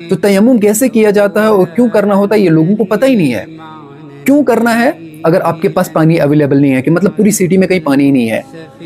تو تیمم کیسے کیا جاتا ہے اور کیوں کرنا ہوتا ہے یہ لوگوں کو پتہ ہی نہیں ہے. کیوں کرنا ہے؟ اگر آپ کے پاس پانی اویلیبل نہیں ہے، کہ مطلب پوری سٹی میں کہیں پانی ہی نہیں ہے،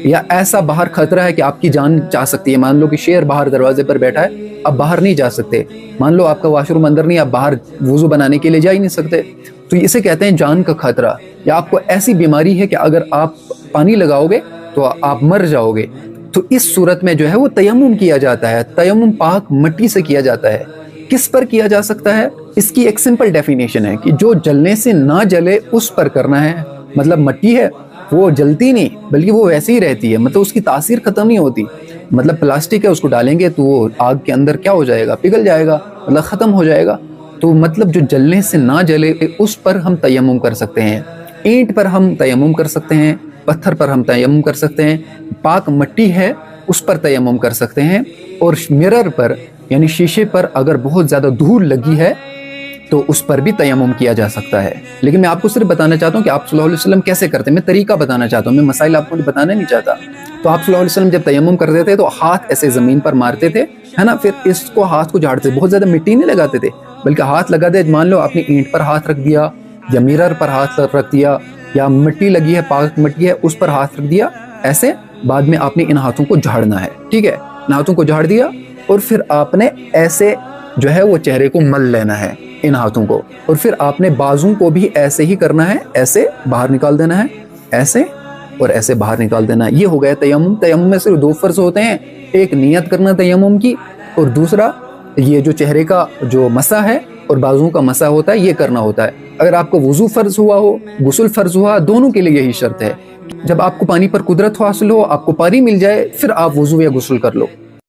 یا ایسا باہر خطرہ ہے کہ آپ کی جان چاہ سکتی ہے. مان لو کہ شیر باہر دروازے پر بیٹھا ہے، آپ باہر نہیں جا سکتے. مان لو آپ کا واش روم اندر نہیں، آپ باہر وضو بنانے کے لیے جا ہی نہیں سکتے، تو اسے کہتے ہیں جان کا خطرہ. یا آپ کو ایسی بیماری ہے کہ اگر آپ پانی لگاؤ گے تو آپ مر جاؤ گے، تو اس صورت میں جو ہے وہ تیمم کیا جاتا ہے. تیمم پاک مٹی سے کیا جاتا ہے. کس پر کیا جا سکتا ہے؟ اس کی ایک سمپل ڈیفینیشن ہے کہ جو جلنے سے نہ جلے اس پر کرنا ہے. مطلب مٹی ہے وہ جلتی نہیں بلکہ وہ ویسے ہی رہتی ہے، مطلب اس کی تاثیر ختم نہیں ہوتی. مطلب پلاسٹک ہے، اس کو ڈالیں گے تو وہ آگ کے اندر کیا ہو جائے گا؟ پگھل جائے گا، مطلب ختم ہو جائے گا. تو مطلب جو جلنے سے نہ جلے اس پر ہم تیمم کر سکتے ہیں. اینٹ پر ہم تیمم کر سکتے ہیں، پتھر پر ہم تیمم کر سکتے ہیں، پاک مٹی ہے اس پر تیمم کر سکتے ہیں. اور مرر پر یعنی شیشے پر اگر بہت زیادہ دھول لگی ہے تو اس پر بھی تیمم کیا جا سکتا ہے. لیکن میں آپ کو صرف بتانا چاہتا ہوں کہ آپ صلی اللہ علیہ وسلم کیسے کرتے ہیں. میں طریقہ بتانا چاہتا ہوں، میں مسائل آپ کو بتانا نہیں چاہتا. تو آپ صلی اللہ علیہ وسلم جب تیمم کرتے تھے تو ہاتھ ایسے زمین پر مارتے تھے، ہے نا، پھر اس کو ہاتھ کو جھاڑتے تھے. بہت زیادہ مٹی نہیں لگاتے تھے بلکہ ہاتھ لگاتے. مان لو آپ نے اینٹ پر ہاتھ رکھ دیا یا مرر پر ہاتھ رکھ دیا، یا مٹی لگی ہے، پاک مٹی ہے، اس پر ہاتھ رکھ دیا. ایسے بعد میں آپ نے ان ہاتھوں کو جھاڑنا ہے. ٹھیک ہے، ان ہاتھوں کو جھاڑ دیا اور پھر آپ نے ایسے جو ہے وہ چہرے کو مل لینا ہے ان ہاتھوں کو. اور پھر آپ نے بازوں کو بھی ایسے ہی کرنا ہے، ایسے باہر نکال دینا ہے، ایسے اور ایسے باہر نکال دینا ہے. یہ ہو گیا تیمم. تیمم میں صرف 2 فرض ہوتے ہیں، ایک نیت کرنا تیمم کی، اور دوسرا یہ جو چہرے کا جو مسح ہے اور بازوں کا مسح ہوتا ہے یہ کرنا ہوتا ہے. اگر آپ کو وضو فرض ہوا ہو، غسل فرض ہوا، دونوں کے لیے یہی شرط ہے. جب آپ کو پانی پر قدرت حاصل ہو، آپ کو پانی مل جائے، پھر آپ وضو یا غسل کر لو.